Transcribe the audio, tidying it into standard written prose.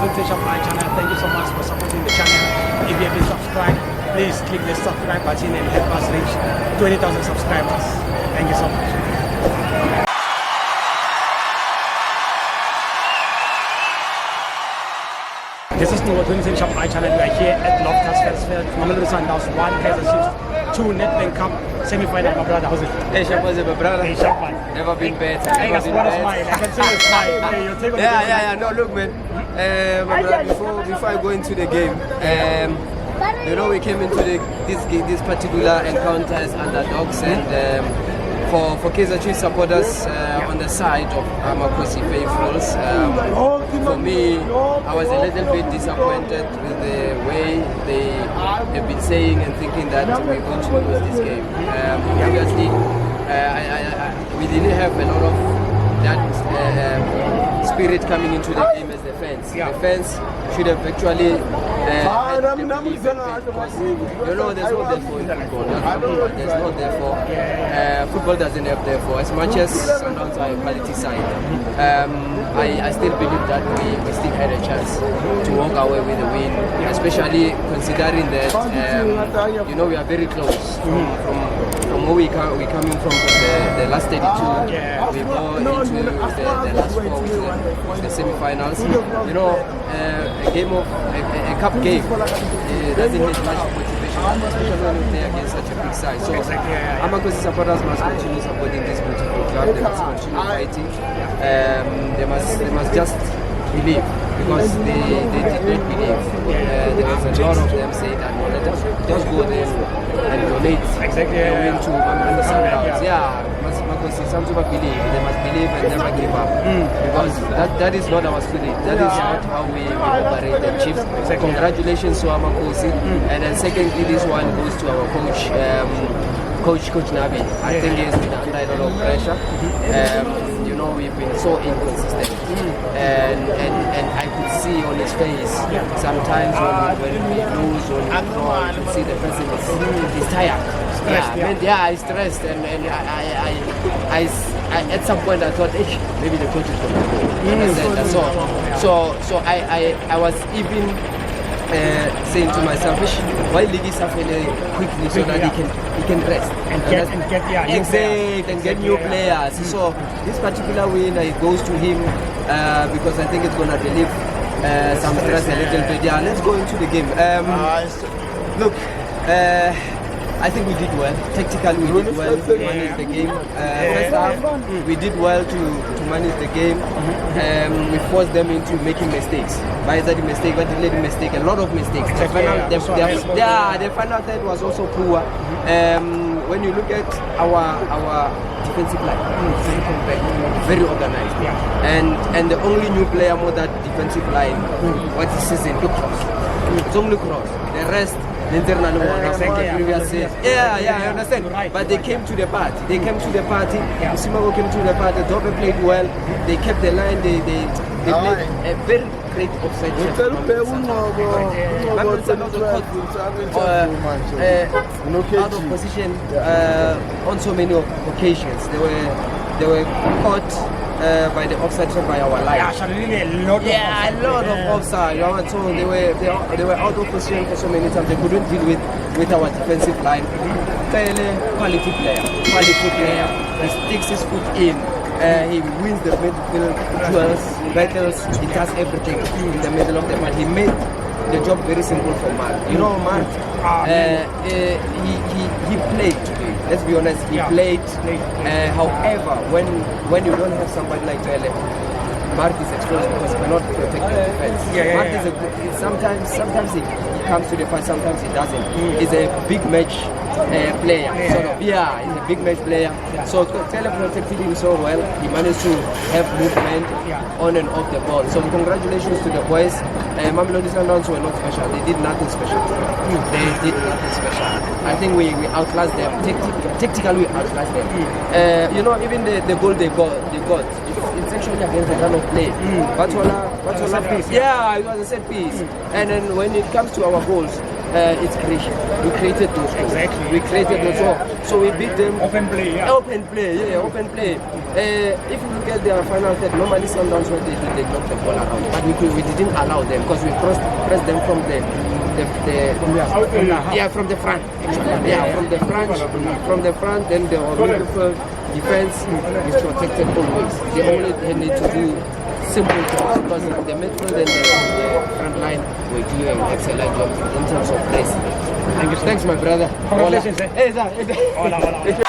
footage of my channel. Thank you so much for supporting the channel. If you haven't subscribed, please click the subscribe button and help us reach 20,000 subscribers. Thank you so much. This is Nuwa 20 of my channel. We are here at Loftus Festival. Mamelodi Sundowns 1, Kaizer Chiefs 2, Nedbank Cup semi-final. My brother, how's it? Hey, Shabazi, my brother. Hey, Shaban. Never been better. I can see a smile. I can see a smile. Hey, you take on Yeah. No, look, man. My brother, before I go into the game, you know, we came into this particular encounter as underdogs, and for Kaizer Chiefs supporters on the side of Amakosi faithfuls, for me, I was a little bit disappointed with the way they have been saying and thinking that we're going to lose this game. Obviously, we didn't have a lot of that spirit coming into the game as the fans. The fans should have actually because, you know, there's no therefore in football. There's no therefore. Football doesn't have therefore. As much as Sundowns are a quality side, I still believe that we still had a chance to walk away with a win, especially considering that you know, we are very close from where we coming from the last 32. We go into the last 4, which is the semi-finals. You know, a cup game doesn't need much motivation, especially when you play against such a big side. So Amakosi supporters must continue supporting this beautiful club. They must continue fighting. They must just believe, because they did not believe. There was a lot of them saying that, no, let us just go there and donate the win to Mamelodi Sundowns. Because some people believe, they must believe and never give up. Because that is not our spirit. That is not how we operate the Chiefs. Congratulations to Amakosi. And then secondly, this one goes to our Coach Nabi. I think he's been under a lot of pressure. You know, we've been so inconsistent, and I could see on his face sometimes when we lose, when we draw, you can see the person is tired. He's stressed, and I at some point I thought, maybe the coach is going to go. So I was even saying to myself, why Ligi Safele quickly so that he can rest and get new players. So this particular win goes to him because I think it's going to relieve some stress a little bit. Let's go into the game. Look, I think we did well. Tactically, we did well to manage the game. First half, we did well to manage the game. We forced them into making mistakes. By that mistake, but they made a mistake, a lot of mistakes. The final third was also poor. When you look at our defensive line, very organized. And the only new player more that defensive line, what is season, to cross. It's only cross. The rest, the internal previous years. I understand. Right. But they came to the party. Simago came to the party. Dobe played well. They kept the line. They played a very great offside. Out of position on so many occasions. They were caught by the offside shot by our line. A lot of offside. So they were out of position for so many times. They couldn't deal with our defensive line. Quality player. He sticks his foot in. He wins the midfield battles. He does everything in the middle of the match. He made the job very simple for Mark. You know, Mark, he played today. Let's be honest, he played. However, when you don't have somebody like Tele, Mark is exposed because he cannot protect the defense. Mark is sometimes he comes to the fight, sometimes he doesn't. He's a big match player. He's a big match player. So Tele protected him so well. He managed to have movement on and off the ball. So congratulations to the boys. Mamelodi Sundowns were not special. They did nothing special. I think we outclassed them. Tactically, we outclassed them. You know, even the goal they got, it's actually against the run of play. It was a set piece. And then when it comes to our goals, it's creation. We created those goals. Exactly. We created those goals. So we beat them. Open play, yeah. Open play. If you look at their final third, normally Sundowns what they do, they knock the ball around. But we didn't allow them because we pressed them from the from the front. From the front. Then the beautiful defense is protected always. They need to do simple jobs because the midfield and the front line were doing an excellent job in terms of pressing. Thank you so Thanks, my brother. Congratulations, Hola. Hola, hola.